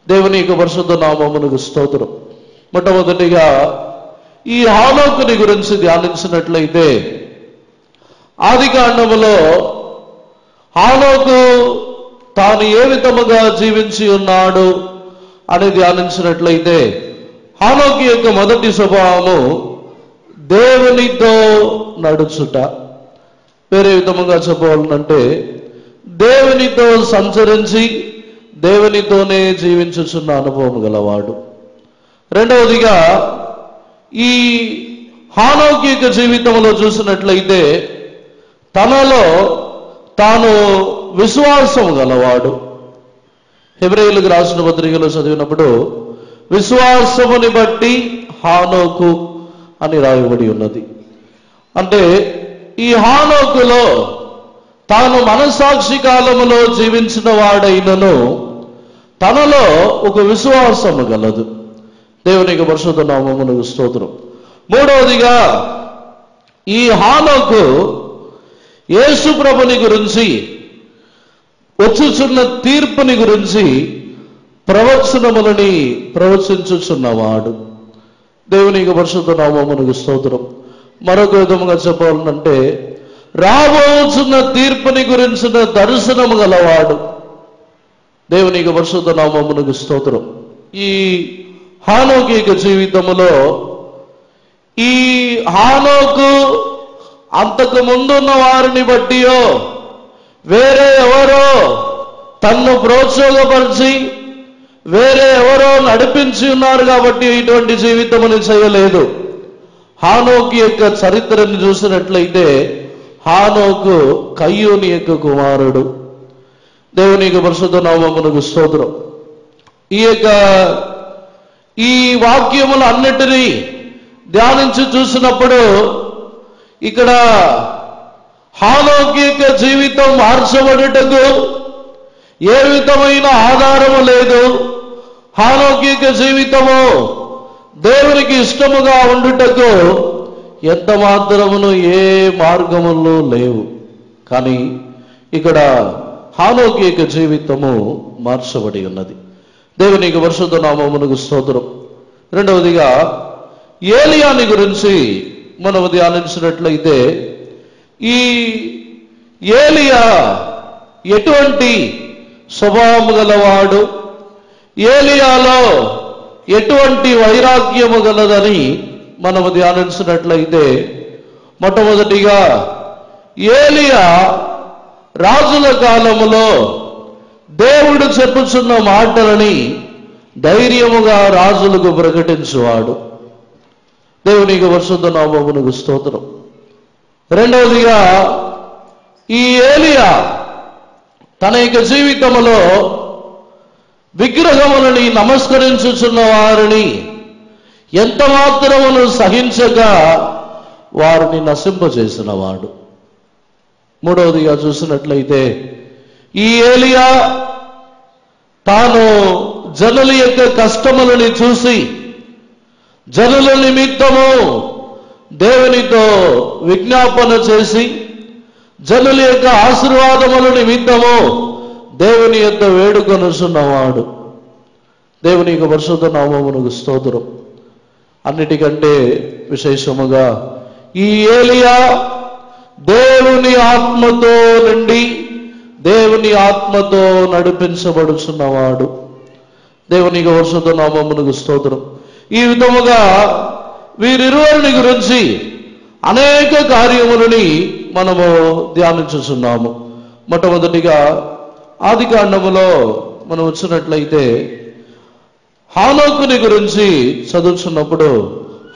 దేవుని యొక్క పరిశుద్ధ నామమునకు స్తోత్రం. మొట్టమొదటిగా ఈ హానోకుని గురించి ధ్యానించినట్లయితే ఆదికాండములో హానోకు తాను ఏ విధముగా జీవించి ఉన్నాడు అని ధ్యానించినట్లయితే హానోకు యొక్క మొదటి స్వభావము దేవునితో నడుచుట. వేరే విధముగా చెప్పాలంటే దేవునితో సంచరించి దేవునితోనే జీవించుచున్న అనుభవం గలవాడు. రెండవదిగా ఈ హానోకు యొక్క జీవితంలో చూసినట్లయితే తనలో తాను విశ్వాసం గలవాడు. హెబ్రీయులకు రాసిన పత్రికలో చదివినప్పుడు విశ్వాసముని బట్టి హానోకు అని రాయబడి ఉన్నది. అంటే ఈ హానోకులో తాను మనస్సాక్షి కాలములో జీవించిన వాడైనను తనలో ఒక విశ్వాసము గలదు. దేవునికి పరిశుద్ధ నామమునకు స్తోత్రం. మూడవదిగా ఈ హానోకు యేసు ప్రభుని గురించి వచ్చుచున్న తీర్పుని గురించి ప్రవచనములని ప్రవచించుచున్నవాడు. దేవునికి పరిశుద్ధ నామమునకు స్తోత్రం. మరొక విధముగా చెప్పాలంటే రాబోచున్న తీర్పుని గురించిన దర్శనము గలవాడు. దేవునికి పరిశుద్ధ నామమునకు స్తోత్రం. ఈ హానోకు యొక్క జీవితములో ఈ హానోకు అంతకు ముందున్న వారిని బట్టియో వేరే ఎవరో తన్ను ప్రోత్సాహపరిచి వేరే ఎవరో నడిపించి ఉన్నారు కాబట్టి ఇటువంటి జీవితముని చేయలేదు. హానోకు యొక్క చరిత్రను చూసినట్లయితే హానోకు కయ్యూని యొక్క కుమారుడు. దేవునికి పరిశుద్ధ నామమునకు స్తోత్రం. ఈ వాక్యములు అన్నిటినీ ధ్యానించి చూసినప్పుడు ఇక్కడ హానోకు యొక్క జీవితం మార్చబడుటకు ఏ విధమైన ఆధారము లేదు. హానోకు యొక్క జీవితము దేవునికి ఇష్టముగా ఉండుటకు ఎంత మాత్రమును ఏ మార్గములు లేవు. కానీ ఇక్కడ హానోకు యొక్క జీవితము మార్చబడి ఉన్నది. దేవునికి పరిశుద్ధ నామమునకు స్తోత్రం. రెండవదిగా ఏలియాని గురించి మనము ధ్యానించినట్లయితే ఈ ఏలియా ఎటువంటి స్వభావము గలవాడు, ఏలియాలో ఎటువంటి వైరాగ్యము గలదని మనము ధ్యానించినట్లయితే మొట్టమొదటిగా ఏలియా రాజుల కాలములో దేవుడు చెప్పుచున్న మాటలని ధైర్యముగా రాజులకు ప్రకటించువాడు. దేవునికి పరిశుద్ధ నామమునకు స్తోత్రం. రెండవదిగా ఈ ఏలియా తన యొక్క జీవితంలో విగ్రహములని నమస్కరించుచున్న వారిని ఎంత మాత్రమును సహించగా వారిని నశింపజేసిన వాడు. మూడవదిగా చూసినట్లయితే ఈ ఏలియా తాను జనుల యొక్క కష్టములని చూసి జనుల నిమిత్తము దేవునితో విజ్ఞాపన చేసి జనుల యొక్క ఆశీర్వాదముల నిమిత్తము దేవుని యొక్క వేడుకొనుచున్నవాడు. దేవుని యొక్క పరిశుద్ధ నామమునకు స్తోత్రం. అన్నిటికంటే విశేషముగా ఈ ఏలియా దేవుని ఆత్మతో నుండి దేవుని ఆత్మతో నడిపించబడుచున్నవాడు. దేవుని యొక్క పరిశుద్ధ నామమునకు స్తోత్రం. ఈ విధముగా వీరిరువురిని గురించి అనేక కార్యములని మనము ధ్యానించుచున్నాము. మొట్టమొదటిగా ఆదికాండములో మనం వచ్చినట్లయితే హానోకుని గురించి చదువుతున్నప్పుడు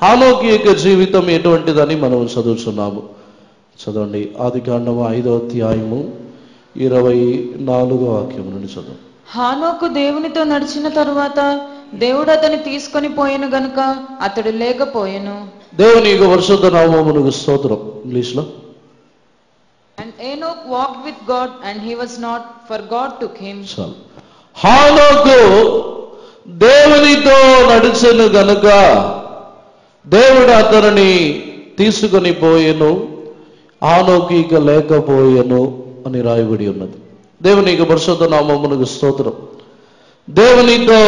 హానోకు యొక్క జీవితం ఎటువంటిదని మనం చదువుతున్నాము. చదవండి. ఆదికాండము 5వ అధ్యాయము 24వ వాక్యం నుండి చదువు. హానోకు దేవునితో నడిచిన తరువాత దేవుడు అతన్ని తీసుకొని పోయెను గనుక అతడు లేకపోయెను. దేవుని యొక్క పరిశుద్ధ నామమునకు స్తోత్రం. ఇంగ్లీష్ లో And Enoch walked with God and he was not, for God took him. హానోకు దేవునితో నడిచెను గనుక దేవుడు అతనిని తీసుకొని పోయెను, హానోకు ఇక లేకపోయెను అని రాయబడి ఉన్నది. దేవుని యొక్క పరిశుద్ధ నామమునకు స్తోత్రం. దేవునితో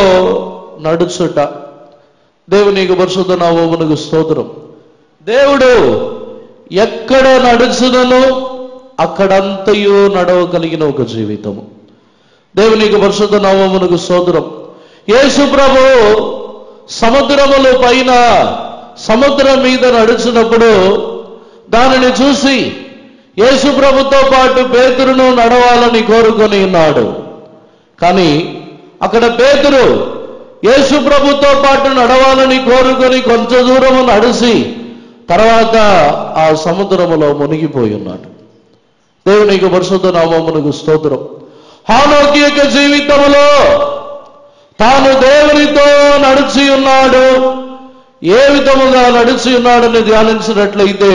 నడుచుట. దేవునికి పరిశుద్ధ నామమునకు స్తోత్రం. దేవుడు ఎక్కడ నడుచునను అక్కడంతయు నడవగలిగిన ఒక జీవితము. దేవునికి పరిశుద్ధ నామమునకు స్తోత్రం. యేసు ప్రభువు సముద్రముల పైన, సముద్రం మీద నడుచున్నప్పుడు దానిని చూసి యేసు ప్రభుతో పాటు పేతురును నడవాలని కోరుకొని ఉన్నాడు. కానీ అక్కడ పేతురు యేసు ప్రభుతో పాటు నడవాలని కోరుకొని కొంచెం దూరము నడిచి తర్వాత ఆ సముద్రములో మునిగిపోయి ఉన్నాడు. దేవునికి పరిశుద్ధ నామమునకు స్తోత్రం. హానోకు యొక్క జీవితంలో తాను దేవునితో నడిచి ఉన్నాడు. ఏ విధముగా నడిచి ఉన్నాడని ధ్యానించినట్లయితే,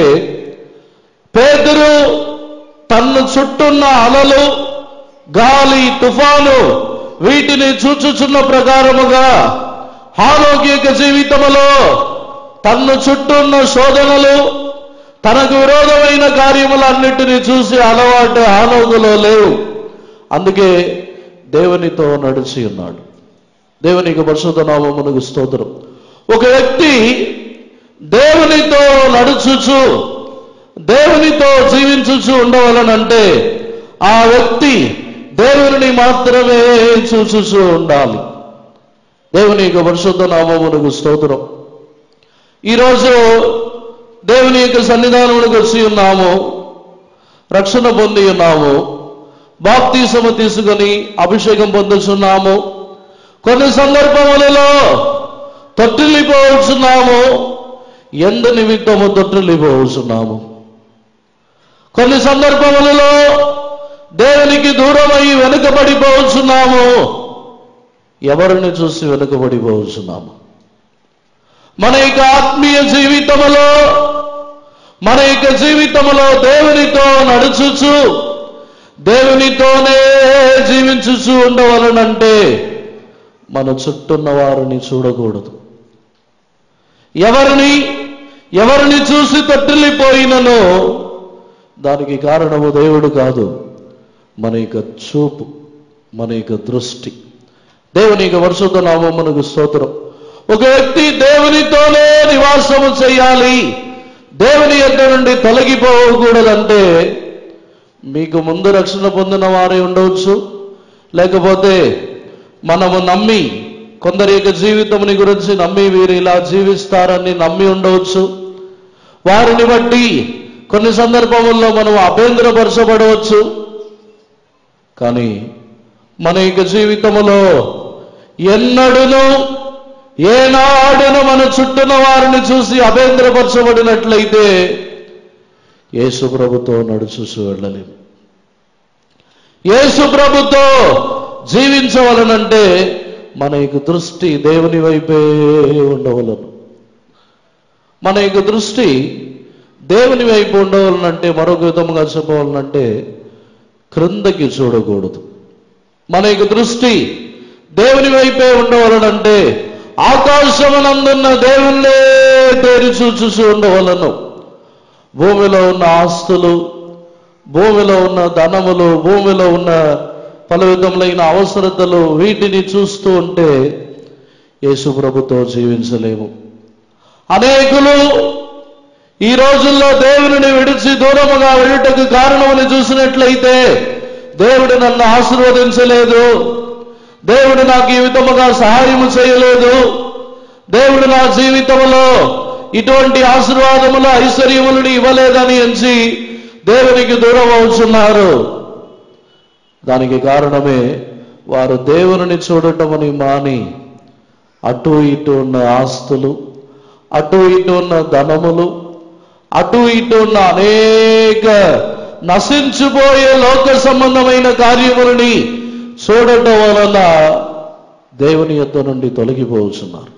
పేతురు తన్ను చుట్టున్న అలలు, గాలి, తుఫాను వీటిని చూచుచున్న ప్రకారముగా హానోకు యొక్క జీవితంలో తన్ను చుట్టున్న శోధనలు, తనకు విరోధమైన కార్యములన్నిటినీ చూసి అలవాటు హానోకులో లేవు. అందుకే దేవునితో నడిచి ఉన్నాడు. దేవునికి పరిశుద్ధ నామమునకు స్తోత్రం. ఒక వ్యక్తి దేవునితో నడుచుచు, దేవునితో జీవించుచు ఉండవలనంటే ఆ వ్యక్తి దేవుని మాత్రమే చూచుచూ ఉండాలి. దేవునికి పరిశుద్ధ నామమునకు స్తోత్రం. ఈరోజు దేవుని యొక్క సన్నిధానమునకు వచ్చి ఉన్నాము, రక్షణ పొంది ఉన్నాము, బాప్తిసము తీసుకొని అభిషేకం పొందుచున్నాము. కొన్ని సందర్భములలో తొట్టిల్లిపోవచ్చున్నాము. ఎందు నిమిత్తము తొట్టిల్లిపోవచ్చున్నాము. కొన్ని సందర్భములలో దేవునికి దూరమై వెనుకబడిపోవచ్చున్నాము. ఎవరిని చూసి వెనుకబడిపోవచ్చున్నాము? మన యొక్క ఆత్మీయ జీవితములో, మన యొక్క జీవితములో దేవునితో నడుచుచు, దేవునితోనే జీవించుచు ఉండవలనంటే మన చుట్టూన్న వారిని చూడకూడదు. ఎవరిని చూసి తొట్టిల్లిపోయిననో దానికి కారణము దేవుడు కాదు, మన యొక్క చూపు, మన యొక్క దృష్టి. దేవుని యొక్క పరిశుద్ధ నామమునకు స్తోత్రం. ఒక వ్యక్తి దేవునితోనే నివాసము చేయాలి, దేవుని యొద్ద నుండి తొలగిపోకూడదంటే మీకు ముందు రక్షణ పొందిన వారే ఉండవచ్చు, లేకపోతే మనము నమ్మి, కొందరి యొక్క జీవితముని గురించి నమ్మి వీరు ఇలా జీవిస్తారని నమ్మి ఉండవచ్చు. వారిని బట్టి కొన్ని సందర్భముల్లో మనం అభేంద్రపరచబడవచ్చు. కానీ మన యొక్క జీవితములో ఎన్నడూను, ఏనాడును మన చుట్టూన వారిని చూసి అభేంద్రపరచబడినట్లయితే యేసు ప్రభుతో నడుచుచు వెళ్ళలేము. యేసు ప్రభుతో జీవించవలనంటే మన యొక్క దృష్టి దేవుని వైపే ఉండవలను. మన యొక్క దృష్టి దేవుని వైపు ఉండవలనంటే, మరొక విధముగా చెప్పవలనంటే క్రిందకి చూడకూడదు. మన యొక్క దృష్టి దేవుని వైపే ఉండవలనంటే ఆకాశమునందున్న దేవుణ్ణే తేరి చూచు ఉండవలను. భూమిలో ఉన్న ఆస్తులు, భూమిలో ఉన్న ధనములు, భూమిలో ఉన్న పలు విధములైన అవసరతలు వీటిని చూస్తూ ఉంటే యేసు ప్రభుతో జీవించలేము. అనేకులు ఈ రోజుల్లో దేవుని విడిచి దూరముగా వెళ్ళటకు కారణమని చూసినట్లయితే, దేవుడు నన్ను ఆశీర్వదించలేదు, దేవుడు నాకు ఈ విధముగా సహాయము చేయలేదు, దేవుడు నా జీవితంలో ఇటువంటి ఆశీర్వాదములు, ఐశ్వర్యములను ఇవ్వలేదని ఎంచి దేవునికి దూరం అవుతున్నారు. దానికి కారణమే వారు దేవుని చూడటమని మాని అటు ఇటు ఉన్న ఆస్తులు, అటు ఇటు ఉన్న ధనములు, అటు ఇటు ఉన్న అనేక నశించిపోయే లోక సంబంధమైన కార్యములని చూడటం వలన దేవుని యొద్ద నుండి తొలగిపోతున్నారు.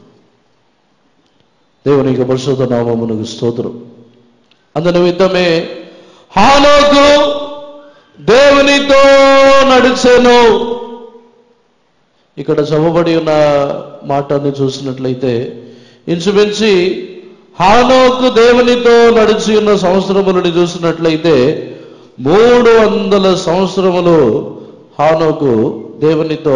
దేవునికి పరిశుద్ధ నామమునకు స్తోత్రం. అందునిమిత్తమే హానోకు దేవునితో నడిచెను. ఇక్కడ చెప్పబడి ఉన్న మాటని చూసినట్లయితే ఇంచుమించి హానోకు దేవునితో నడిచి ఉన్న సంవత్సరములని చూసినట్లయితే 300 సంవత్సరములు హానోకు దేవునితో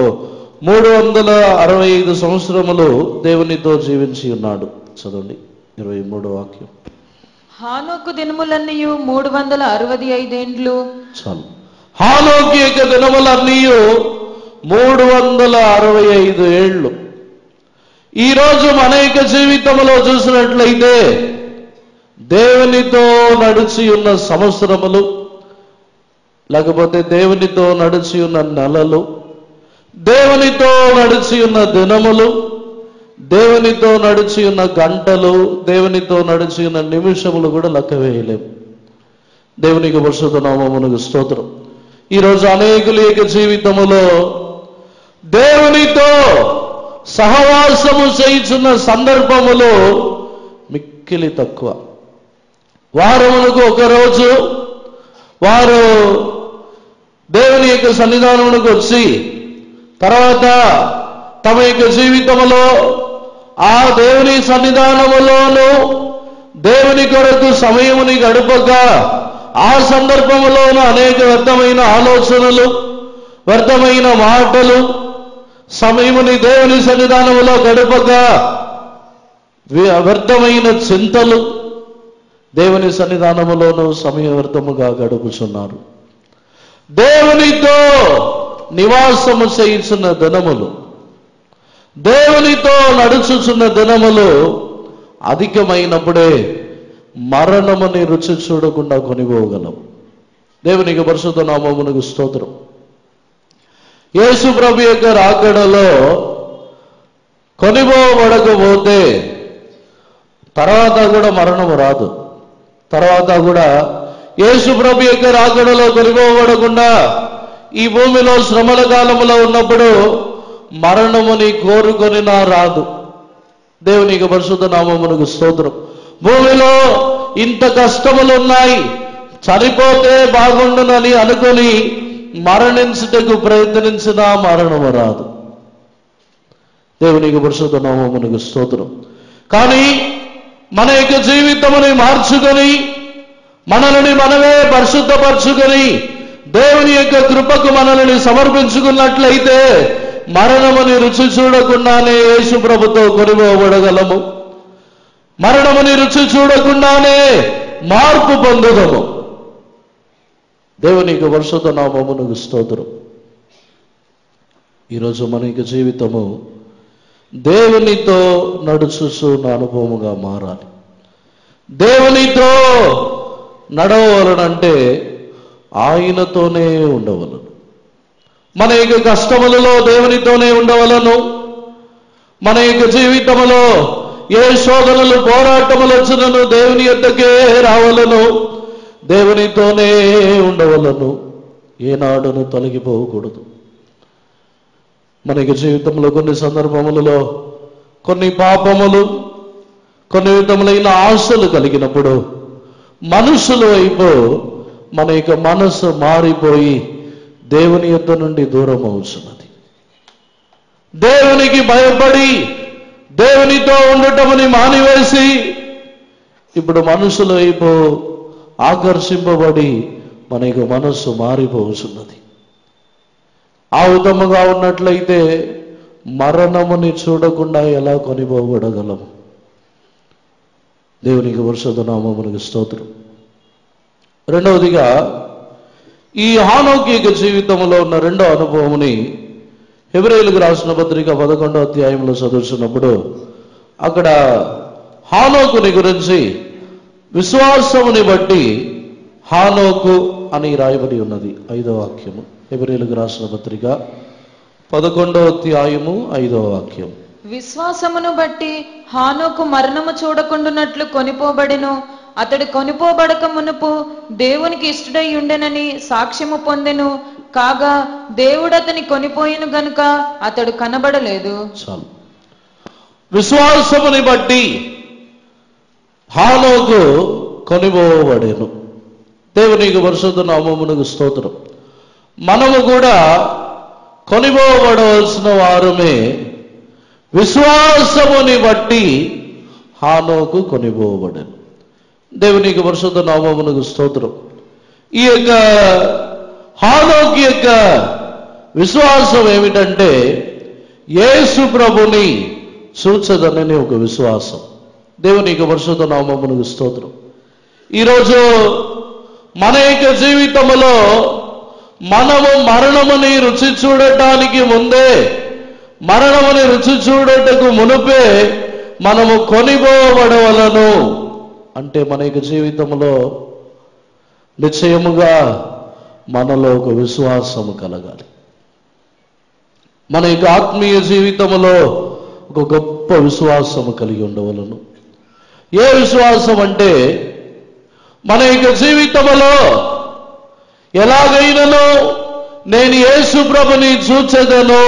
365 సంవత్సరములు దేవునితో జీవించి ఉన్నాడు. చదవండి 23వ వాక్యం. హానోకు దినములన్నీయు 365 ఏండ్లు. చాలు. హానోకు యొక్క దినములన్నీ 365 ఏళ్ళు. ఈరోజు మన యొక్క జీవితంలో చూసినట్లయితే దేవునితో నడిచి ఉన్న సంవత్సరములు, లేకపోతే దేవునితో నడిచి ఉన్న నెలలు, దేవునితో నడిచి ఉన్న దినములు, దేవునితో నడిచి ఉన్న గంటలు, దేవునితో నడిచి ఉన్న నిమిషములు కూడా లెక్క వేయలేము. దేవునికి పరిశుద్ధ నామమునకు స్తోత్రం. ఈరోజు అనేకుల యొక్క జీవితములో దేవునితో సహవాసము చేయుచున్న సందర్భములు మిక్కిలి తక్కువ. వారమునకు ఒకరోజు వారు దేవుని యొక్క సన్నిధానమునకు వచ్చి తర్వాత తమ యొక్క జీవితంలో ఆ దేవుని సన్నిధానములోను దేవుని కొరకు సమయముని గడపగా ఆ సందర్భములోను అనేక వ్యర్థమైన ఆలోచనలు, వ్యర్థమైన మాటలు, సమయముని దేవుని సన్నిధానములో గడపగా వ్యర్థమైన చింతలు, దేవుని సన్నిధానములోను సమయ వ్యర్థముగా గడుపుచున్నారు. దేవునితో నివాసము చేయుచున్న దినములు, దేవునితో నడుచుచున్న దినములు అధికమైనప్పుడే మరణముని రుచి చూడకుండా కొనిపోగలం. దేవునికి పరిశుద్ధ నామమునకు స్తోత్రం. యేసు ప్రభు యొక్క రాకడలో కొనిపోబడకపోతే తర్వాత కూడా మరణము రాదు. తర్వాత కూడా యేసు ప్రభు యొక్క రాకడలో కొనిపోబడకుండా ఈ భూమిలో శ్రమల కాలంలో ఉన్నప్పుడు మరణముని కోరుకొని రాదు. దేవునికి పరిశుద్ధ నామమునకు స్తోత్రం. భూమిలో ఇంత కష్టములున్నాయి, చనిపోతే బాగుండునని అనుకొని మరణించుటకు ప్రయత్నించినా మరణము రాదు. దేవునికి పరిశుద్ధ నామమునకు స్తోత్రం. కానీ మన యొక్క జీవితముని మార్చుకొని మనల్ని మనమే పరిశుద్ధపరచుకొని దేవుని యొక్క కృపకు మనల్ని సమర్పించుకున్నట్లయితే మరణముని రుచి చూడకుండానే యేసు ప్రభుతో కొనిపోబడగలము. మరణముని రుచి చూడకుండానే మార్పు పొందుదము. దేవునికి పరిశుద్ధ నామమునకు స్తోత్రం. ఈరోజు మన యొక్క జీవితము దేవునితో నడుచుచున్న అనుభవముగా మారాలి. దేవునితో నడవలనంటే ఆయనతోనే ఉండవలను. మన యొక్క కష్టములలో దేవునితోనే ఉండవలను. మన యొక్క జీవితములో ఏ శోధనలు పోరాటములు వచ్చినను దేవుని యొద్దకే రావలను. దేవునితోనే ఉండవలను. ఏనాడును తొలగిపోకూడదు. మన యొక్క జీవితంలో కొన్ని సందర్భములలో కొన్ని పాపములు, కొన్ని విధములైన ఆశలు కలిగినప్పుడు మనుషుల వైపు మన యొక్క మనసు మారిపోయి దేవుని యొద్ద నుండి దూరం అవుతున్నది. దేవునికి భయపడి దేవునితో ఉండటముని మానివేసి ఇప్పుడు మనుషుల వైపు ఆకర్షింపబడి మన యొక్క మనస్సు మారిపోతున్నది. ఆ విధముగా ఉన్నట్లయితే మరణముని చూడకుండా ఎలా కొనిపోబడగలము? దేవునికి పరిశుద్ధ నామమునకు స్తోత్రం. రెండవదిగా ఈ హానోకు యొక్క జీవితంలో ఉన్న రెండో అనుభవముని హెబ్రీయులకు రాసిన పత్రిక 11వ అధ్యాయంలో చదువుతున్నప్పుడు అక్కడ హానోకుని గురించి విశ్వాసముని బట్టి హానోకు అని రాయబడి ఉన్నది. 5వ వాక్యము. హెబ్రీయులకు రాసిన పత్రిక 11వ అధ్యాయము 5వ వాక్యం. విశ్వాసమును బట్టి హానోకు మరణము చూడకుండునట్లు కొనిపోబడెను. అతడు కొనిపోబడక మునుపు దేవునికి ఇష్టడై ఉండెనని సాక్ష్యము పొందెను. కాగా దేవుడు అతని కొనిపోయిను గనుక అతడు కనబడలేదు. చాలు. విశ్వాసముని బట్టి హానోకు కొనిపోబడెను. దేవునికి పరిశుద్ధ నామమునకు స్తోత్రం. మనము కూడా కొనిపోబడవలసిన వారమే. విశ్వాసముని బట్టి హానోకు కొనిపోబడెను. దేవునికి పరిశుద్ధ నామమునకు స్తోత్రం. ఈ యొక్క హానోకు యొక్క విశ్వాసం ఏమిటంటే యేసు ప్రభుని చూచదనని ఒక విశ్వాసం. దేవుని యొక్క పరిశుద్ధ నామమునకు స్తోత్రం. ఈరోజు మన యొక్క జీవితంలో మనము మరణముని రుచి చూడటానికి ముందే, మరణముని రుచి చూడటకు మునుపే మనము కొనిపోబడవలను. అంటే మన యొక్క జీవితంలో నిశ్చయముగా మనలో ఒక విశ్వాసము కలగాలి. మన యొక్క ఆత్మీయ జీవితంలో ఒక గొప్ప విశ్వాసము కలిగి ఉండవలను. ఏ విశ్వాసం అంటే, మన యొక్క జీవితంలో ఎలాగైనానో నేను యేసు ప్రభుని చూచెదను,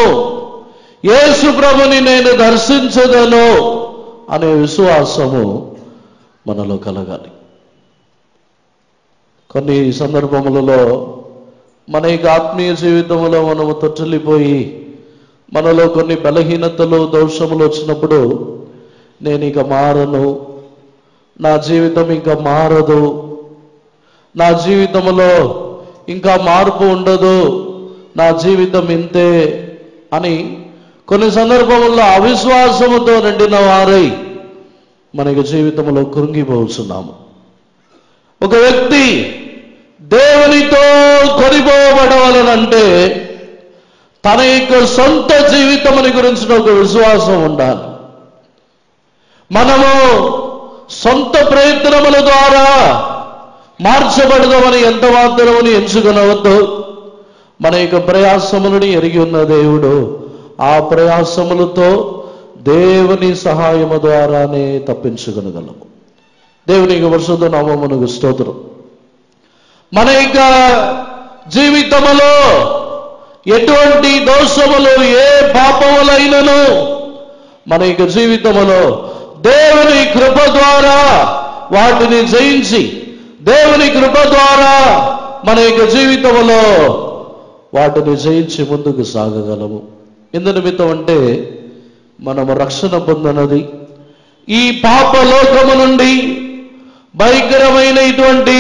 యేసు ప్రభుని నేను దర్శించదను అనే విశ్వాసము మనలో కలగాలి. కొన్ని సందర్భములలో మన యొక్క ఆత్మీయ జీవితంలో మనము తొట్టిల్లిపోయి మనలో కొన్ని బలహీనతలు, దోషములు వచ్చినప్పుడు నేను ఇక మారను, నా జీవితం ఇంకా మారదు, నా జీవితంలో ఇంకా మార్పు ఉండదు, నా జీవితం ఇంతే అని కొన్ని సందర్భముల్లో అవిశ్వాసముతో నిండిన వారై మనకి జీవితంలో కృంగిపోతున్నాము. ఒక వ్యక్తి దేవునితో కొనిపోబడవలనంటే తన యొక్క సొంత జీవితముని గురించిన ఒక విశ్వాసం ఉండాలి. మనము సొంత ప్రయత్నముల ద్వారా మార్చబడదామని ఎంత మాత్రముని ఎంచుకొనవద్దు. మన యొక్క ప్రయాసములని ఎరిగి ఉన్న దేవుడు ఆ ప్రయాసములతో దేవుని సహాయము ద్వారానే తప్పించుకొనగలము. దేవుని యొక్క పరిశుద్ధ నామమునకు స్తోత్రం. మన యొక్క జీవితములో ఎటువంటి దోషములు, ఏ పాపములైనను మన యొక్క జీవితములో దేవుని కృప ద్వారా వాటిని జయించి, దేవుని కృప ద్వారా మన యొక్క జీవితంలో వాటిని జయించి ముందుకు సాగగలము. ఎందు నిమిత్తం అంటే మనము రక్షణ పొందనది ఈ పాప లోకము నుండి, భయంకరమైన ఇటువంటి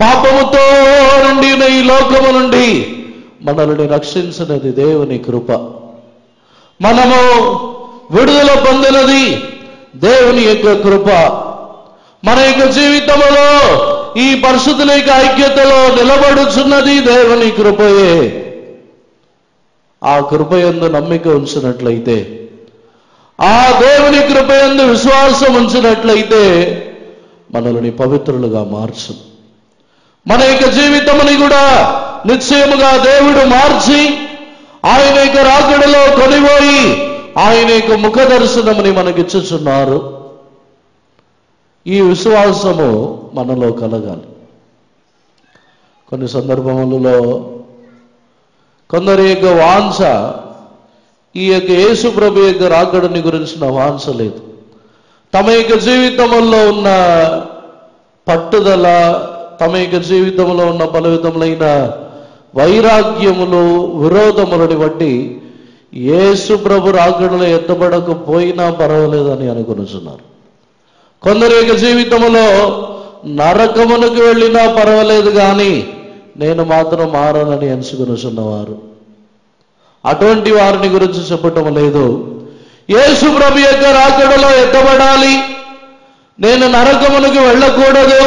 పాపముతో నిండిన ఈ లోకము నుండి మనల్ని రక్షించినది దేవుని కృప. మనము విడుదల పొందినది దేవుని యొక్క కృప. మన యొక్క జీవితంలో ఈ పరిశుద్ధుల యొక్క ఐక్యతలో నిలబడుచున్నది దేవుని కృపయే. ఆ కృపయందు నమ్మిక ఉంచినట్లయితే, ఆ దేవుని కృపయందు విశ్వాసం ఉంచినట్లయితే మనల్ని పవిత్రులుగా మార్చు. మన యొక్క జీవితముని కూడా నిశ్చయముగా దేవుడు మార్చి ఆయన యొక్క రాకడలో కొనిపోయి ఆయన యొక్క ముఖ దర్శనముని మనకిచ్చుచున్నారు. ఈ విశ్వాసము మనలో కలగాలి. కొన్ని సందర్భములలో కొందరి యొక్క వాంఛ ఈ యొక్క యేసు ప్రభు యొక్క రాకడని గురించిన వాంఛ లేదు. తమ యొక్క జీవితంలో ఉన్న పట్టుదల, తమ యొక్క జీవితంలో ఉన్న పలు విధములైన వైరాగ్యములు, విరోధములని బట్టి యేసు ప్రభు రాకడలో ఎత్తబడకపోయినా పర్వాలేదని అనుకొనుచున్నారు. కొందరి యొక్క జీవితంలో నరకమునకు వెళ్ళినా పర్వాలేదు కానీ నేను మాత్రం మారనని ఎంచుకొనుచున్నవారు. అటువంటి వారిని గురించి చెప్పటం లేదు. యేసు ప్రభు యొక్క రాకడలో ఎత్తబడాలి, నేను నరకమునకు వెళ్ళకూడదు,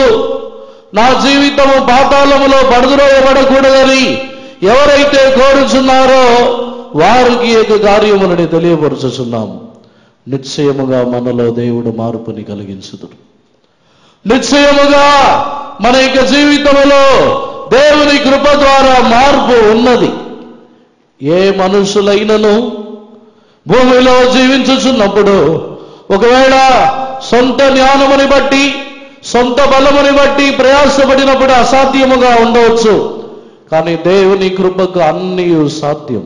నా జీవితము పాతాళములో పడుదురోయబడకూడదని ఎవరైతే కోరుచున్నారో వారికి యొక్క కార్యములని తెలియపరుచుచున్నాము. నిశ్చయముగా మనలో దేవుడు మార్పుని కలిగించుదురు. నిశ్చయముగా మన యొక్క జీవితంలో దేవుని కృప ద్వారా మార్పు ఉన్నది. ఏ మనుషులైనను భూమిలో జీవించుచున్నప్పుడు ఒకవేళ సొంత జ్ఞానముని బట్టి, సొంత బలముని బట్టి ప్రయాసపడినప్పుడు అసాధ్యముగా ఉండవచ్చు. కానీ దేవుని కృపకు అన్నీ సాధ్యం.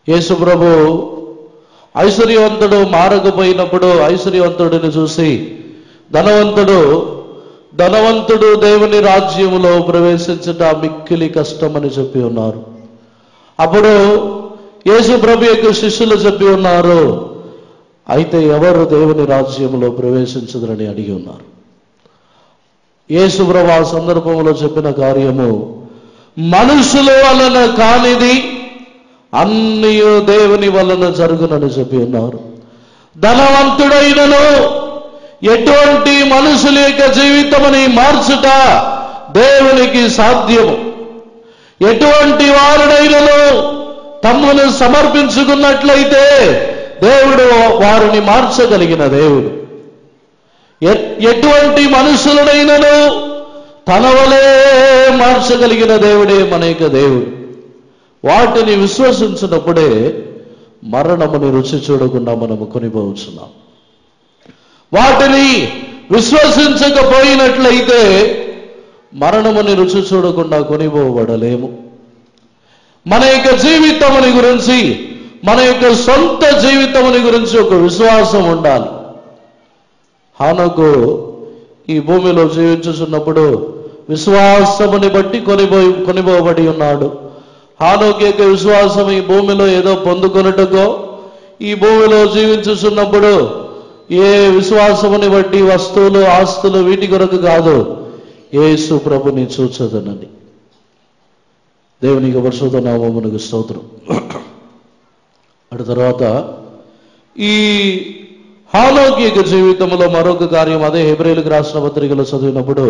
యేసు ప్రభు ఐశ్వర్యవంతుడు మారకపోయినప్పుడు ఐశ్వర్యవంతుడిని చూసి ధనవంతుడు దేవుని రాజ్యములో ప్రవేశించట మిక్కిలి కష్టమని చెప్పి ఉన్నారు. అప్పుడు యేసు ప్రభు యొక్క శిష్యులు చెప్పి ఉన్నారు, అయితే ఎవరు దేవుని రాజ్యములో ప్రవేశించదురని అడిగి ఉన్నారు. యేసు ప్రభు ఆ సందర్భంలో చెప్పిన కార్యము మనుషుల వలన కానిది అన్నీ దేవుని వలన జరుగునని చెప్పి ఉన్నారు. ధనవంతుడైనను ఎటువంటి మనుషుల యొక్క జీవితముని మార్చుట దేవునికి సాధ్యము. ఎటువంటి వారుడైనను తమ్మును సమర్పించుకున్నట్లయితే దేవుడు వారిని మార్చగలిగిన దేవుడు. ఎటువంటి మనుషులనైనను తన వలే మార్చగలిగిన దేవుడే మన యొక్క దేవుడు. వాటిని విశ్వసించినప్పుడే మరణముని రుచి చూడకుండా మనము కొనిపోవచ్చున్నాం. వాటిని విశ్వసించకపోయినట్లయితే మరణముని రుచి చూడకుండా కొనిపోబడలేము. మన యొక్క జీవితముని గురించి, మన యొక్క సొంత జీవితముని గురించి ఒక విశ్వాసం ఉండాలి. హానోకు ఈ భూమిలో జీవించుచున్నప్పుడు విశ్వాసముని బట్టి కొనిపోబడి ఉన్నాడు. హానోకు యొక్క విశ్వాసం ఈ భూమిలో ఏదో పొందుకొనుటకో, ఈ భూమిలో జీవించుచున్నప్పుడు ఏ విశ్వాసముని బట్టి వస్తువులు, ఆస్తులు వీటి కొరకు కాదు, యేసు ప్రభుని చూచదనని. దేవునికి పరిశుద్ధ నామమునకు స్తోత్రం. అటు తర్వాత ఈ హానోకు యొక్క జీవితంలో మరొక కార్యం, అదే హెబ్రీయులకు రాసిన పత్రికలో చదివినప్పుడు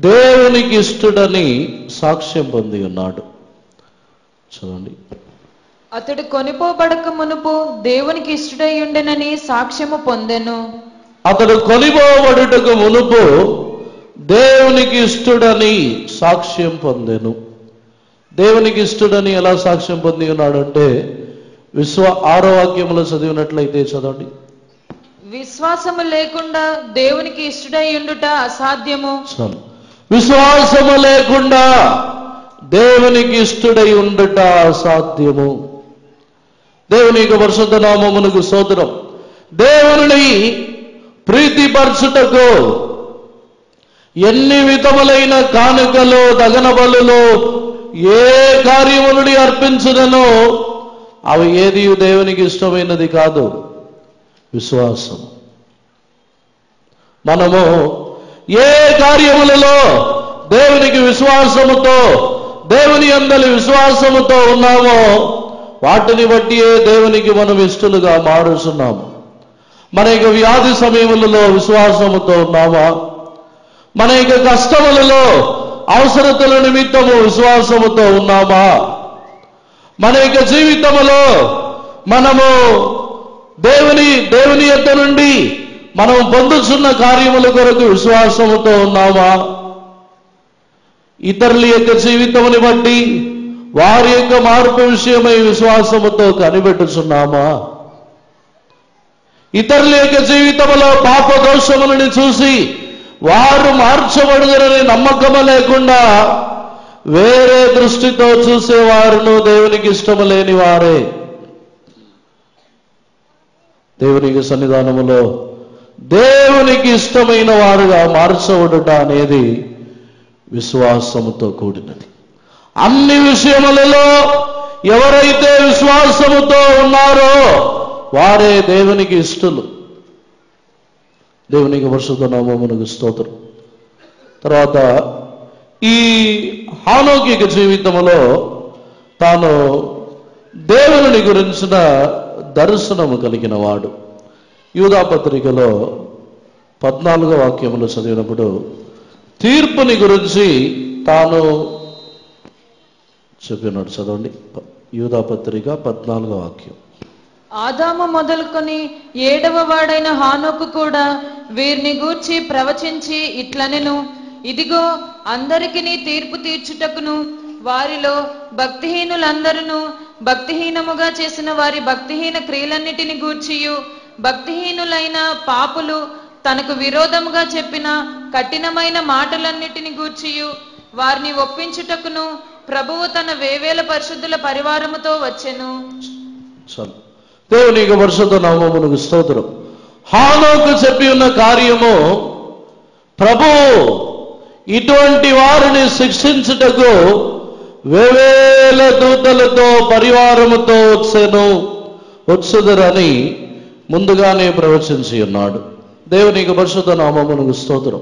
దేవునికి ఇష్టడని సాక్ష్యం పొంది ఉన్నాడు. చదవండి. అతడు కొనిపోబడక మునుపు దేవునికి ఇష్టడై ఉండెనని సాక్ష్యము పొందెను. అతడు కొనిపోబడుటకు మునుపు దేవునికి ఇష్టడని సాక్ష్యం పొందెను. దేవునికి ఇష్టడని ఎలా సాక్ష్యం పొంది ఉన్నాడంటే 6వ వాక్యములో చదివినట్లయితే చదవండి. విశ్వాసము లేకుండా దేవునికి ఇష్టడై ఉండుట అసాధ్యము. విశ్వాసము లేకుండా దేవునికి ఇష్టడై ఉండుట అసాధ్యము. దేవుని యొక్క పరిశుద్ధ నామమునకు స్తోత్రం. దేవుని ప్రీతిపరచుటకు ఎన్ని విధములైన కానుకలు, దగన బలులు, ఏ కార్యములని అర్పించుదనో అవి ఏది దేవునికి ఇష్టమైనది కాదు. విశ్వాసం. మనము ఏ కార్యములలో దేవునికి విశ్వాసముతో, దేవుని యందలి విశ్వాసముతో ఉన్నామో వాటిని బట్టి దేవునికి మనం ఇష్టలుగా మారుస్తున్నాము. మన యొక్క వ్యాధి సమయములలో విశ్వాసముతో ఉన్నామా? మన యొక్క కష్టములలో, అవసరతల నిమిత్తము విశ్వాసముతో ఉన్నామా? మన యొక్క జీవితములో మనము దేవుని యొద్ద నుండి మనం పొందుతున్న కార్యముల కొరకు విశ్వాసముతో ఉన్నామా? ఇతరుల యొక్క జీవితముని బట్టి వారి యొక్క మార్పు విషయమై విశ్వాసముతో కనిపెట్టుచున్నామా? ఇతరుల యొక్క జీవితంలో పాప దోషములను చూసి వారు మార్చబడుదరని నమ్మకము లేకుండా వేరే దృష్టితో చూసేవారును దేవునికి ఇష్టము లేని వారే. దేవునికి సన్నిధానములో దేవునికి ఇష్టమైన వారుగా మార్చబడుట అనేది విశ్వాసముతో కూడినది. అన్ని విషయములలో ఎవరైతే విశ్వాసముతో ఉన్నారో వారే దేవునికి ఇష్టలు. దేవునికి పరిశుద్ధ నామమునకు స్తోత్రం. తర్వాత ఈ హానోకు యొక్క జీవితంలో తాను దేవుని గురించిన దర్శనము కలిగిన వాడు. యూదా పత్రికలో 14వ వాక్యములో చదివినప్పుడు తీర్పుని గురించి తాను చెప్పినాడు. చదవండి. యూదా పత్రిక 14వ వాక్యం. ఆదాము మొదలుకొని 7వ వాడైన హానోకు కూడా వీరిని గూర్చి ప్రవచించి ఇట్లనెను, ఇదిగో అందరికిని తీర్పు తీర్చుటకును వారిలో భక్తిహీనులందరూ భక్తిహీనముగా చేసిన వారి భక్తిహీన క్రియలన్నిటిని గూర్చియు భక్తిహీనులైన పాపులు తనకు విరోధముగా చెప్పిన కఠినమైన మాటలన్నిటిని గూర్చియు వారిని ఒప్పించుటకును ప్రభువు తన వేవేల పరిశుద్ధుల పరివారముతో వచ్చెను. దేవుని యొక్క పరిశుద్ధ నామమునకు స్తోత్రం. హానోకు చెప్పి ఉన్న కార్యము ప్రభువు ఇటువంటి వారిని శిక్షించుటకు వేవేల దూతలతో పరివారముతో వచ్చుదరని ముందుగానే ప్రవచించి ఉన్నాడు. దేవుని యొక్క పరిశుద్ధ నామమునకు స్తోత్రం.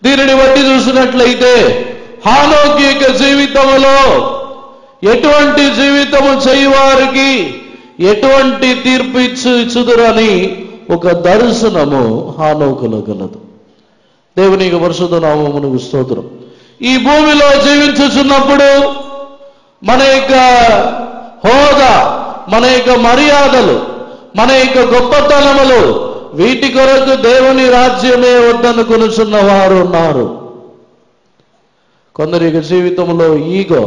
దీనిని బట్టి చూసినట్లయితే హానోకు యొక్క జీవితంలో ఎటువంటి జీవితము చేయవారికి ఎటువంటి తీర్పు ఇచ్చుదురని ఒక దర్శనము హానోకులో కలదు. దేవునికి పరిశుద్ధ నామమునకు స్తోత్రం. ఈ భూమిలో జీవించుచున్నప్పుడు మన యొక్క హోదా, మన యొక్క మర్యాదలు, మన యొక్క గొప్పతనములు, వీటి కొరకు దేవుని రాజ్యమే వద్దనుకొనుచున్న వారు ఉన్నారు. కొందరి జీవితంలో ఈగో,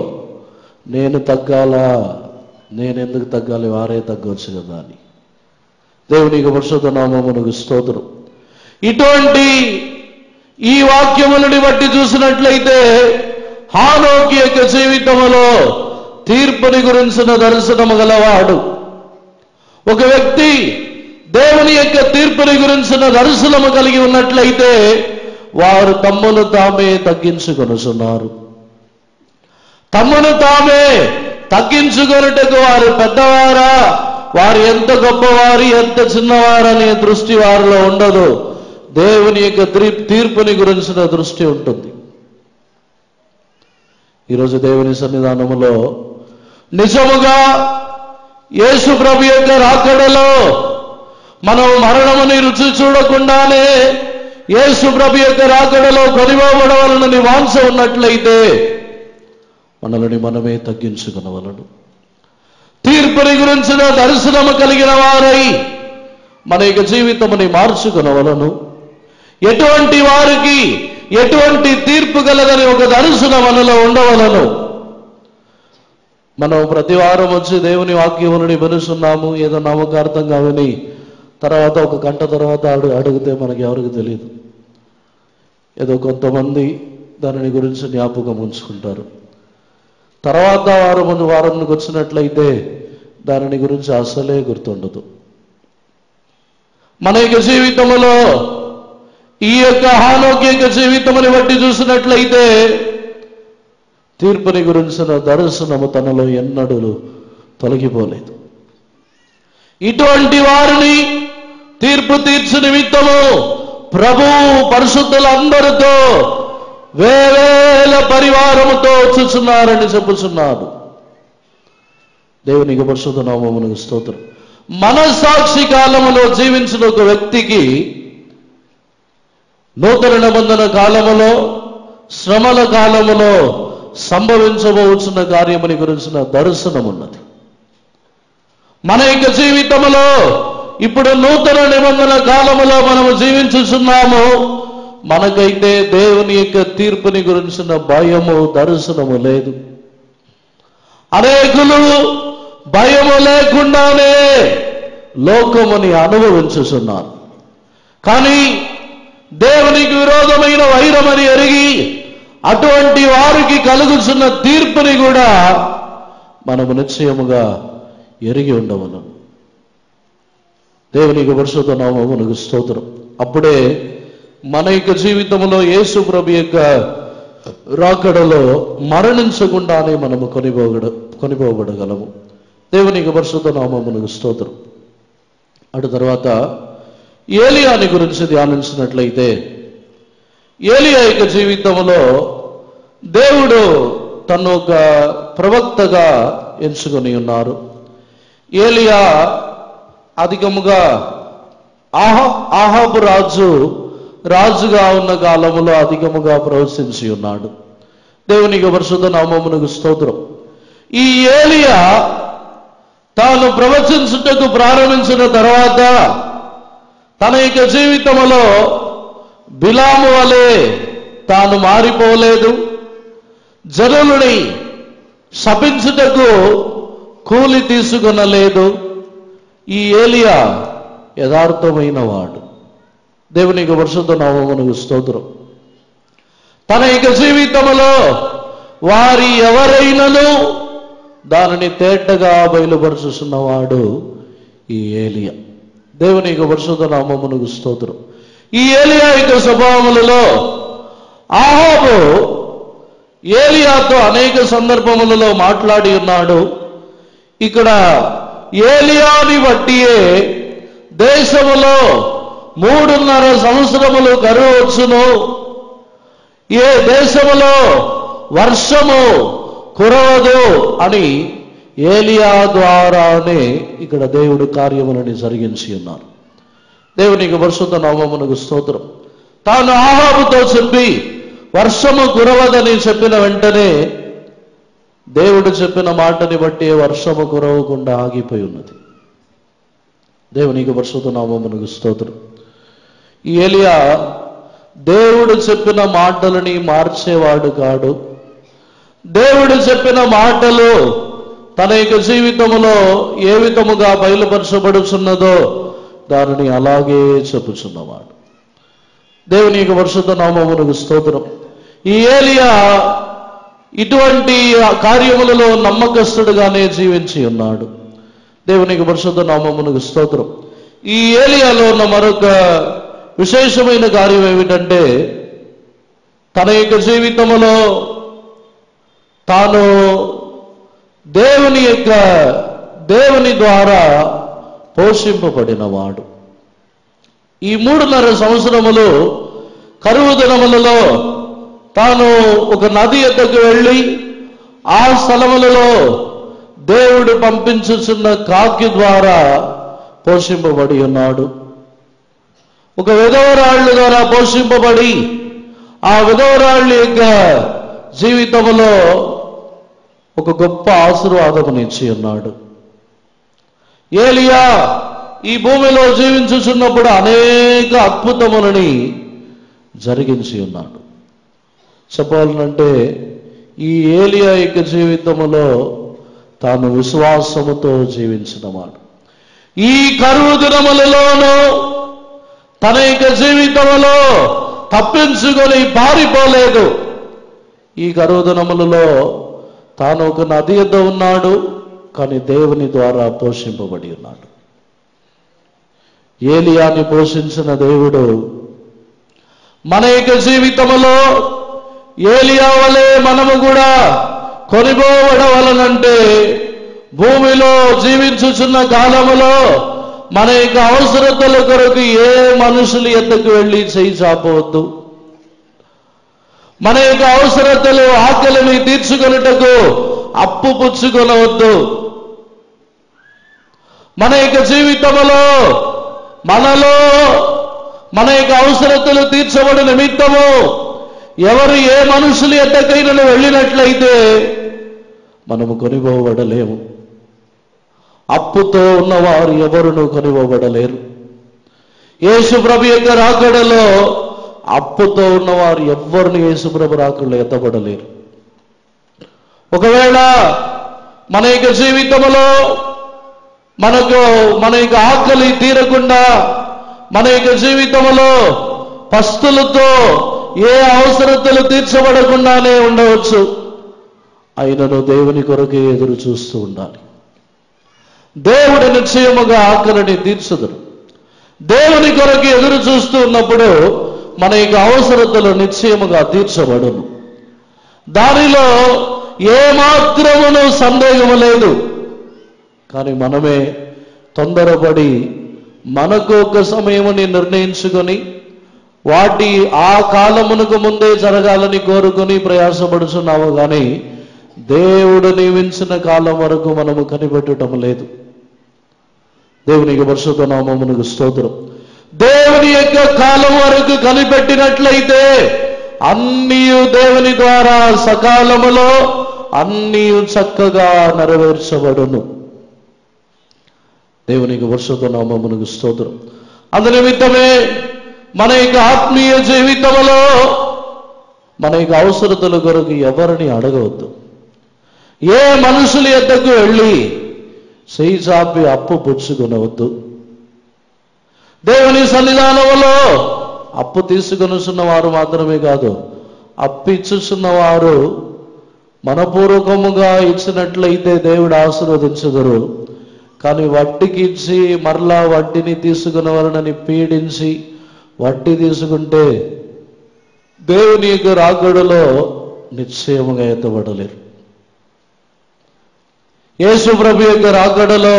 నేను తగ్గాలా, నేనెందుకు తగ్గాలి, వారే తగ్గవచ్చు కదా అని. దేవునికి పరిశుద్ధ నామమునకు స్తోత్రం. ఇటువంటి ఈ వాక్యములని బట్టి చూసినట్లయితే హానోకు యొక్క జీవితంలో తీర్పుని గురించిన దర్శనము గలవాడు. ఒక వ్యక్తి దేవుని యొక్క తీర్పుని గురించిన దర్శనము కలిగి ఉన్నట్లయితే వారు తమ్మును తామే తగ్గించుకొనుచున్నారు. తమ్మును తామే తగ్గించుకొనుటకు వారు పెద్దవారా, వారు ఎంత గొప్పవారు, ఎంత చిన్నవారనే దృష్టి వారిలో ఉండదు. దేవుని యొక్క తీర్పుని గురించిన దృష్టి ఉంటుంది. ఈరోజు దేవుని సన్నిధానములో నిజముగా యేసు ప్రభు యొక్క రాకడలో మనం మరణముని రుచి చూడకుండానే యేసు ప్రభు యొక్క రాకడలో కొనిపోబడవలనని వాంఛ ఉన్నట్లయితే మనల్ని మనమే తగ్గించుకునవలను. తీర్పుని గురించిన దర్శనము కలిగిన వారై మన యొక్క జీవితముని మార్చుకునవలను. ఎటువంటి వారికి ఎటువంటి తీర్పు కలదని ఒక దర్శనం మనలో ఉండవలను. మనం ప్రతి వారం వచ్చి దేవుని వాక్యములని వినుచున్నాము, ఏదో నామకార్థంగా విని తర్వాత ఒక గంట తర్వాత అడిగితే మనకి ఎవరికి తెలియదు. ఏదో కొంతమంది దానిని గురించి జ్ఞాపకం ఉంచుకుంటారు. తర్వాత వారంకి వచ్చినట్లయితే దానిని గురించి అసలే గుర్తుండదు. మన యొక్క జీవితంలో ఈ యొక్క హానోకు యొక్క జీవితముని బట్టి చూసినట్లయితే తీర్పుని గురించిన దర్శనము తనలో ఎన్నడూ తొలగిపోలేదు. ఇటువంటి వారిని తీర్పు తీర్చు నిమిత్తము ప్రభు పరిశుద్ధులందరితో వేవేల పరివారముతో వచ్చుచున్నారని చెప్పుచున్నాడు. దేవునికి పరిశుద్ధ నామమునకు స్తోత్రం. మనస్సాక్షి కాలములో జీవించిన ఒక వ్యక్తికి నూతన నిబంధన కాలములో, శ్రమల కాలములో సంభవించబోచున్న కార్యముని గురించిన దర్శనం ఉన్నది. మన యొక్క జీవితంలో ఇప్పుడు నూతన నిబంధన కాలములో మనము జీవించుచున్నాము. మనకైతే దేవుని యొక్క తీర్పుని గురించిన భయము, దర్శనము లేదు. అనేకులు భయము లేకుండానే లోకముని అనుభవించుచున్నారు. కానీ దేవునికి విరోధమైన వైరమని ఎరిగి అటువంటి వారికి కలుగుచున్న తీర్పుని కూడా మనము నిశ్చయముగా ఎరిగి ఉండవను. దేవునికి పరిశుద్ధ నామమునకు స్తోత్రం. అప్పుడే మన యొక్క జీవితంలో యేసు ప్రభు యొక్క రాకడలో మరణించకుండానే మనము కొనిపోబడగలము. దేవునికి పరిశుద్ధ నామమునకు స్తోత్రం. అటు తర్వాత ఏలియాని గురించి ధ్యానించినట్లయితే ఏలియా యొక్క జీవితంలో దేవుడు తను ఒక ప్రవక్తగా ఎంచుకొని ఉన్నారు. ఏలియా అధికముగా ఆహాబు రాజుగా ఉన్న కాలములో అధికముగా ప్రవచించి ఉన్నాడు. దేవునికి పరిశుద్ధ నామమునకు స్తోత్రం. ఈ ఏలియా తాను ప్రవచించుటకు ప్రారంభించిన తర్వాత తన యొక్క జీవితంలో బిలాము వలె తాను మారిపోలేదు. జనులని శపించుటకు కూలి తీసుకొనలేదు. ఈ ఏలియా యథార్థమైన వాడు. దేవునికి పరిశుద్ధ నామమునకు స్తోత్రం. తన యొక్క జీవితంలో వారి ఎవరైనను దానిని తేటగా బయలుపరుచుతున్నవాడు ఈ ఏలియా. దేవునికి పరిశుద్ధ నామమునకు స్తోత్రం. ఈ ఏలియా యొక్క స్వభావములలో ఆహాబు ఏలియాతో అనేక సందర్భములలో మాట్లాడి ఉన్నాడు. ఇక్కడ ఏలియాని బట్టియే దేశములో 3.5 సంవత్సరములు కరువు వచ్చును, ఏ దేశములో వర్షము కురవదు అని ఏలియా ద్వారానే ఇక్కడ దేవుడి కార్యములని జరిగించి ఉన్నారు. దేవునికి పరిశుద్ధ నామమునకు స్తోత్రం. తాను ఆహాబుతో చెప్పి వర్షము కురవదని చెప్పిన వెంటనే దేవుడు చెప్పిన మాటని బట్టి వర్షము కురవకుండా ఆగిపోయి ఉన్నది. దేవునికి పరిశుద్ధ నామమునకు స్తోత్రం. ఈ ఏలియా దేవుడు చెప్పిన మాటలని మార్చేవాడు కాడు. దేవుడు చెప్పిన మాటలు తన యొక్క జీవితంలో ఏ విధముగా బయలుపరచబడుచున్నదో దానిని అలాగే చెప్పుచున్నవాడు. దేవుని యొక్క పరిశుద్ధ నామమునకు స్తోత్రం. ఈ ఏలియా ఇటువంటి కార్యములలో నమ్మకస్తుడుగానే జీవించి ఉన్నాడు. దేవునికి పరిశుద్ధ నామమునకు స్తోత్రం. ఈ ఏలియాలో ఉన్న మరొక విశేషమైన కార్యం ఏమిటంటే, తన యొక్క జీవితంలో తాను దేవుని ద్వారా పోషింపబడినవాడు. ఈ 3.5 సంవత్సరములు కరువు దినములలో తాను ఒక నది ఎద్దకు వెళ్ళి ఆ స్థలములలో దేవుడు పంపించుచున్న కాకి ద్వారా పోషింపబడి ఉన్నాడు. ఒక విధవరాళ్ళ ద్వారా పోషింపబడి ఆ విధవరాళ్ళ యొక్క జీవితంలో ఒక గొప్ప ఆశీర్వాదమునిచ్చి ఉన్నాడు. ఏలియా ఈ భూమిలో జీవించుచున్నప్పుడు అనేక అద్భుతములని జరిగించి ఉన్నాడు. చెప్పాలంటే ఈ ఏలియా యొక్క జీవితంలో తాను విశ్వాసముతో జీవించినవాడు. ఈ కరువు దినములలోనూ తన యొక్క జీవితంలో తప్పించుకొని పారిపోలేదు. ఈ కరువు దినములలో తాను ఒక నది యొద్ద ఉన్నాడు, కానీ దేవుని ద్వారా పోషింపబడి ఉన్నాడు. ఏలియాని పోషించిన దేవుడు మన యొక్క జీవితంలో ఏలియా వలె మనము కూడా కొనిపోవడవలనంటే భూమిలో జీవించుచున్న కాలములో మన యొక్క అవసరతల కొరకు ఏ మనుషుల ఎద్దకు వెళ్ళి చేయి చాపవద్దు. మన యొక్క అవసరతలు ఆకలిని తీర్చుకొనుటకు అప్పు పుచ్చుకొనవద్దు. మన యొక్క జీవితంలో మనలో మన యొక్క అవసరతలు తీర్చబడి నిమిత్తము ఎవరు ఏ మనుషులు ఎద్దకైనా వెళ్ళినట్లయితే మనము కొనిపోబడలేము. అప్పుతో ఉన్నవారు ఎవరును కొనిపోబడలేరు. యేసుప్రభు యొక్క రాకడలో అప్పుతో ఉన్నవారు ఎవ్వరిని యేసుప్రభు రాకడలో ఎత్తబడలేరు. ఒకవేళ మన యొక్క జీవితంలో మన యొక్క ఆకలి తీరకుండా మన యొక్క జీవితంలో పస్తులతో ఏ అవసరతలు తీర్చబడకుండానే ఉండవచ్చు. అయినను దేవుని కొరకే ఎదురు చూస్తూ ఉండాలి. దేవుడు నిశ్చయముగా ఆకలిని తీర్చుదురు. దేవుని కొరకు ఎదురు చూస్తూ ఉన్నప్పుడు మన యొక్క అవసరతలు నిశ్చయముగా తీర్చబడును. దానిలో ఏమాత్రమును సందేహము లేదు. కానీ మనమే తొందరపడి మనకు ఒక సమయముని నిర్ణయించుకొని వాటి ఆ కాలమునకు ముందే జరగాలని కోరుకొని ప్రయాసపడుచున్నాము. కానీ దేవుడు నియమించిన కాలం వరకు మనము కనిపెట్టడం లేదు. దేవునికి పరిశుద్ధ నామమునకు స్తోత్రం. దేవుని యొక్క కాలం వరకు కనిపెట్టినట్లయితే అన్నీ దేవుని ద్వారా సకాలములో అన్నీ చక్కగా నెరవేర్చబడును. దేవునికి పరిశుద్ధ నామమునకు స్తోత్రం. అందునిమిత్తమే మన యొక్క ఆత్మీయ జీవితంలో మన యొక్క అవసరతల కొరకు ఎవరిని అడగవద్దు. ఏ మనుషుల యొద్దకు వెళ్ళి చేయి చాపి అప్పు పుచ్చుకొనవద్దు. దేవుని సన్నిధానంలో అప్పు తీసుకొనుచున్న వారు మాత్రమే కాదు, అప్పు ఇచ్చుచున్నవారు మనపూర్వకముగా ఇచ్చినట్లయితే దేవుడు ఆశీర్వదించుదురు. కానీ వడ్డీకి ఇచ్చి మరలా వడ్డీని తీసుకున్న వారిని పీడించి వడ్డీ తీసుకుంటే దేవుని యొక్క రాకడలో నిశ్చయముగా ఎత్తబడలేరు. యేసు ప్రభు యొక్క రాకడలో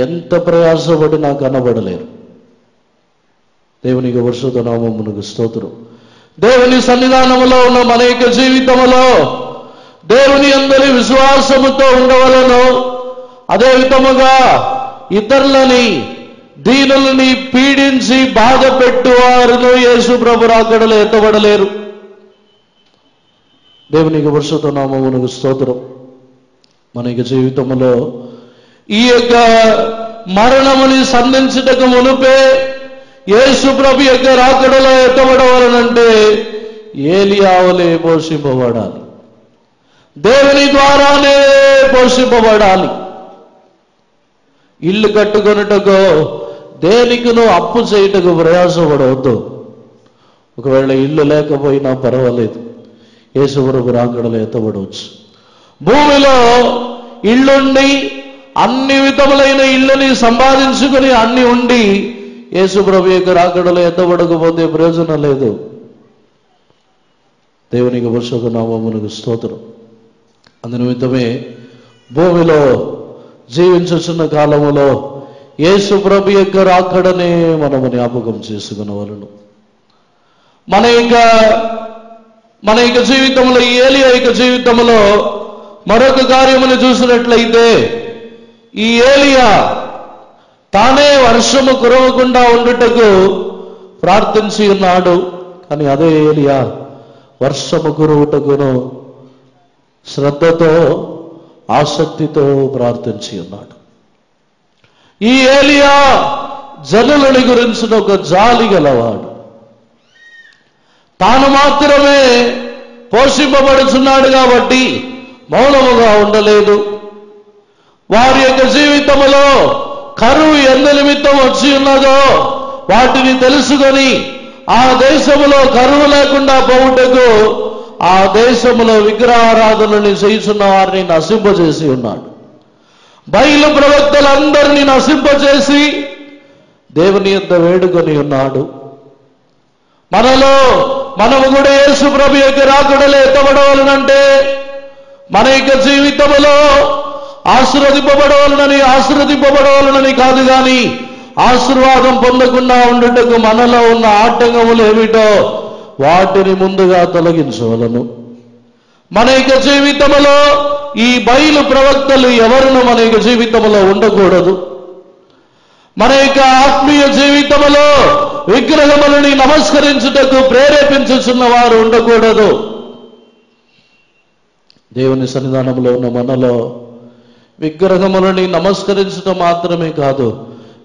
ఎంత ప్రయాసపడినా కనబడలేరు. దేవునికి పరిశుద్ధ నామమునకు స్తోత్రం. దేవుని సన్నిధానములో ఉన్న మన యొక్క జీవితంలో దేవుని యందలి విశ్వాసముతో ఉండవలెను. అదే విధముగా ఇతరులని, దీనులని పీడించి బాధ పెట్టువారును యేసు ప్రభు రాకడలో ఎత్తబడలేరు. దేవునికి పరిశుద్ధ నామమునకు స్తోత్రం. మన యొక్క జీవితంలో ఈ యొక్క మరణముని సంధించుటకు మునుపే యేసు ప్రభు యొక్క రాకడలో ఎత్తబడవలనంటే ఏలియావలే పోషింపబడాలి, దేవుని ద్వారానే పోషింపబడాలి. ఇల్లు కట్టుకొనుటకు దేనికినూ అప్పు చేయుటకు ప్రయాసపడవద్దు. ఒకవేళ ఇల్లు లేకపోయినా పర్వాలేదు, యేసు ప్రభు రాకడలో ఎత్తబడవచ్చు. భూమిలో ఇల్లుండి అన్ని విధములైన ఇళ్ళని సంపాదించుకుని అన్ని ఉండి యేసు ప్రభు యొక్క రాకడలో ఎత్తబడకపోతే ప్రయోజనం లేదు. దేవునికి పరిశుద్ధ నామమునకు స్తోత్రం. అందునిమిత్తమే భూమిలో జీవించుచున్న కాలములో యేసు ప్రభు యొక్క రాకడనే మనము జ్ఞాపకం చేసుకునవలెను. మన యొక్క జీవితంలో, ఏలియా యొక్క జీవితంలో మరొక కార్యమును చూసినట్లయితే, ఈ ఏలియా తానే వర్షము కురవకుండా ఉండుటకు ప్రార్థించి ఉన్నాడు. కానీ అదే ఏలియా వర్షము కురువుటకును శ్రద్ధతో, ఆసక్తితో ప్రార్థించి ఉన్నాడు. ఈ ఏలియా జనులని గురించిన ఒక జాలి గలవాడు. తాను మాత్రమే పోషింపబడుచున్నాడు కాబట్టి మౌనముగా ఉండలేదు. వారి యొక్క జీవితంలో కరువు ఎంత నిమిత్తం వచ్చి ఉన్నదో వాటిని తెలుసుకొని ఆ దేశములో కరువు లేకుండా పోవుటకు ఆ దేశములో విగ్రహారాధనని చేయుచున్న వారిని నశింపజేసి ఉన్నాడు. బయలు ప్రవక్తలందరినీ నశింపజేసి దేవుని యొద్ద వేడుకొని ఉన్నాడు. మనము కూడా యేసు ప్రభు యొక్క రాకడలో ఎత్తబడవలనంటే మన యొక్క జీవితంలో ఆశీర్వదింపబడవలనని కాదు, కానీ ఆశీర్వాదం పొందకుండా ఉండుటకు మనలో ఉన్న ఆటంకములు ఏమిటో వాటిని ముందుగా తొలగించవలను. మన యొక్క జీవితంలో ఈ బయలు ప్రవక్తలు ఎవరును మన యొక్క జీవితంలో ఉండకూడదు. మన యొక్క ఆత్మీయ జీవితంలో విగ్రహములని నమస్కరించుటకు ప్రేరేపించుచున్న వారు ఉండకూడదు. దేవుని సన్నిధానంలో ఉన్న మనలో విగ్రహములని నమస్కరించడం మాత్రమే కాదు,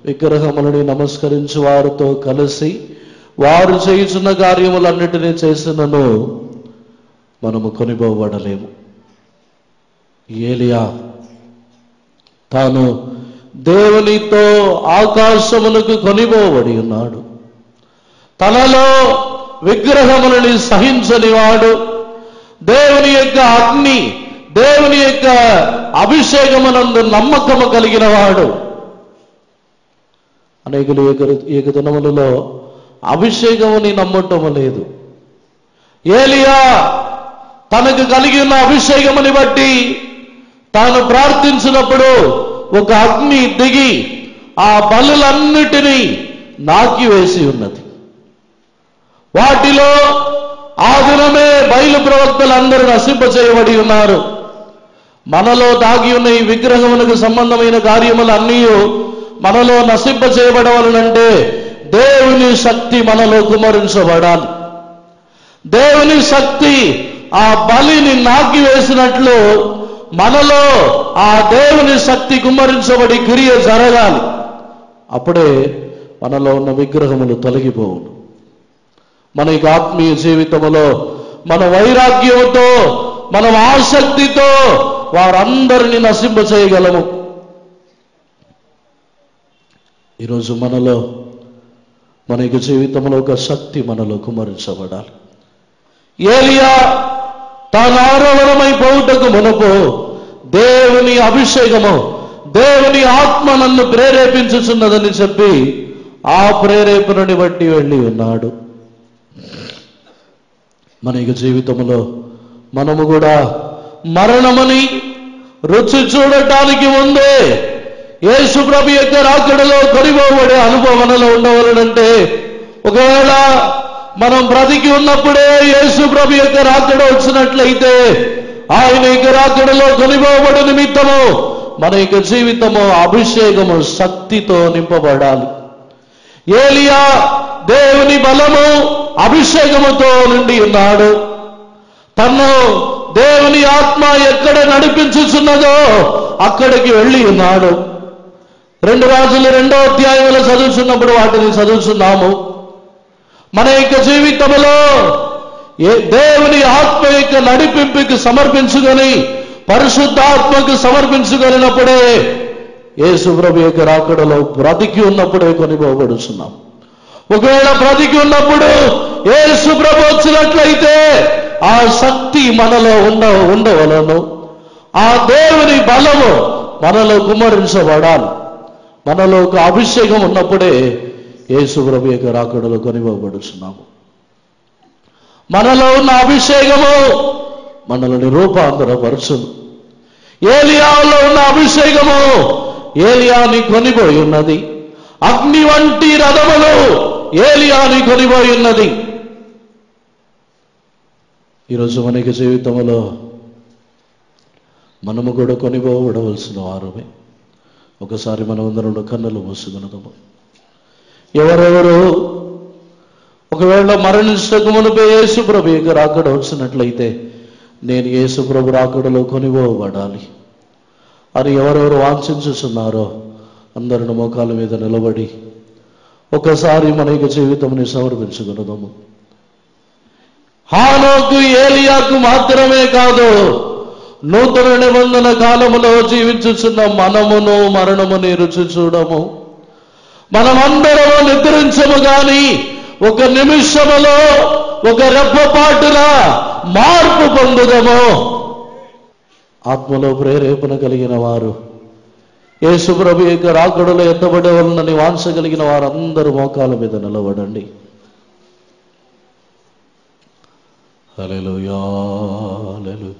విగ్రహములని నమస్కరించు వారితో కలిసి వారు చేయుచున్న కార్యములన్నిటినీ చేసినను మనము కొనిపోబడలేము. ఏలియా తాను దేవునితో ఆకాశమునకు కొనిపోబడి ఉన్నాడు. తనలో విగ్రహములని సహించని వాడు, దేవుని యొక్క అగ్ని, దేవుని యొక్క అభిషేకమునందు నమ్మకము కలిగిన వాడు. అనేకులు ఏక దినములలో అభిషేకముని నమ్మటము లేదు. ఏలియా తనకు కలిగి ఉన్న అభిషేకముని బట్టి తాను ప్రార్థించినప్పుడు ఒక అగ్ని దిగి ఆ బలులన్నిటినీ నాకివేసి ఉన్నది. వాటిలో ఆ దినమే బయలు ప్రవక్తలందరూ నశింపచేయబడి ఉన్నారు. మనలో దాగి ఉన్న ఈ విగ్రహములకు సంబంధమైన కార్యములన్నీ మనలో నశింపచేయబడవలనంటే దేవుని శక్తి మనలో కుమ్మరించబడాలి. దేవుని శక్తి ఆ బలిని నాకివేసినట్లు మనలో ఆ దేవుని శక్తి కుమ్మరించబడి క్రియ జరగాలి. అప్పుడే మనలో ఉన్న విగ్రహములు తొలగిపోవును. మన యొక్క ఆత్మీయ జీవితంలో మన వైరాగ్యంతో, మన ఆసక్తితో వారందరినీ నశింప చేయగలము. ఈరోజు మనలో, మన యొక్క జీవితంలో ఒక శక్తి మనలో కుమ్మరించబడాలి. ఏలియా తాను ఆరోహణమైపోవుటకు మునుపు దేవుని అభిషేకము, దేవుని ఆత్మ నన్ను ప్రేరేపించుచున్నదని చెప్పి ఆ ప్రేరేపణని బట్టి వెళ్ళి ఉన్నాడు. మన యొక్క జీవితంలో మనము కూడా మరణమని రుచి చూడటానికి ముందే యేసు ప్రభు యొక్క రాకడలో కొనిపోబడే అనుభవం మనలో ఉండవలనంటే, ఒకవేళ మనం బ్రతికి ఉన్నప్పుడే యేసు ప్రభు యొక్క రాకడ వచ్చినట్లయితే ఆయన యొక్క రాకడలో కొనిపోబడి నిమిత్తము మన యొక్క జీవితము అభిషేకము శక్తితో నింపబడాలి. ఏలియా దేవుని బలము అభిషేకముతో నిండి ఉన్నాడు. తన్ను దేవుని ఆత్మ ఎక్కడ నడిపించుచున్నదో అక్కడికి వెళ్ళి ఉన్నాడు. 2 రాజులు 2వ అధ్యాయంలో చదువుతున్నప్పుడు వాటిని చదువుతున్నాము. మన యొక్క జీవితంలో దేవుని ఆత్మ యొక్క నడిపింపుకి సమర్పించుకొని పరిశుద్ధాత్మకు సమర్పించుకొనినప్పుడే యేసు ప్రభు యొక్క రాకడలో బ్రతికి ఉన్నప్పుడే కొనిపోబడుచున్నాం. ఒకవేళ బ్రతికి ఉన్నప్పుడు యేసు ప్రభు వచ్చినట్లయితే ఆ శక్తి మనలో ఉండవలను. ఆ దేవుని బలము మనలో కుమ్మరించబడాలి. మనలో ఒక అభిషేకం ఉన్నప్పుడే యేసు ప్రభు యొక్క రాకడలో కొనిపోబడుచున్నాము. మనలో ఉన్న అభిషేకము మనల్ని రూపాంతరపరచును. ఏలియాలో ఉన్న అభిషేకము ఏలియాని కొనిపోయి ఉన్నది. అగ్ని వంటి రథములు ఏలియాని కొనిపోయి ఉన్నది. ఈరోజు మనకి జీవితంలో మనము కూడా కొనిపోబడవలసిన వారమే. ఒకసారి మనమందరం కన్నులు మూసుకున్నదము. ఎవరెవరు ఒకవేళ మరణించక మునుపే యేసు ప్రభు యొక్క రాకడ వచ్చినట్లయితే నేను యేసు ప్రభు రాకడలో కొనిపోబడాలి అని ఎవరెవరు వాంఛించుచున్నారో అందరిని మోకాల మీద నిలబడి ఒకసారి మన యొక్క జీవితంని సమర్పించుకున్నదము. హానోకు ఏలియాకు మాత్రమే కాదు, నూతన నిబంధన కాలములో జీవించుచున్న మనమును మరణముని రుచి చూడము. మనమందరము నిద్రించము గాని ఒక నిమిషములో ఒక రెప్పపాటున మార్పు పొందుదము. ఆత్మలో ప్రేరేపణ కలిగిన వారు యేసు ప్రభు యొక్క రాకడలో ఎత్తబడేవాళ్ళని వాంఛ కలిగిన వారందరూ మోకాల మీద నిలబడండి. హల్లెలూయా.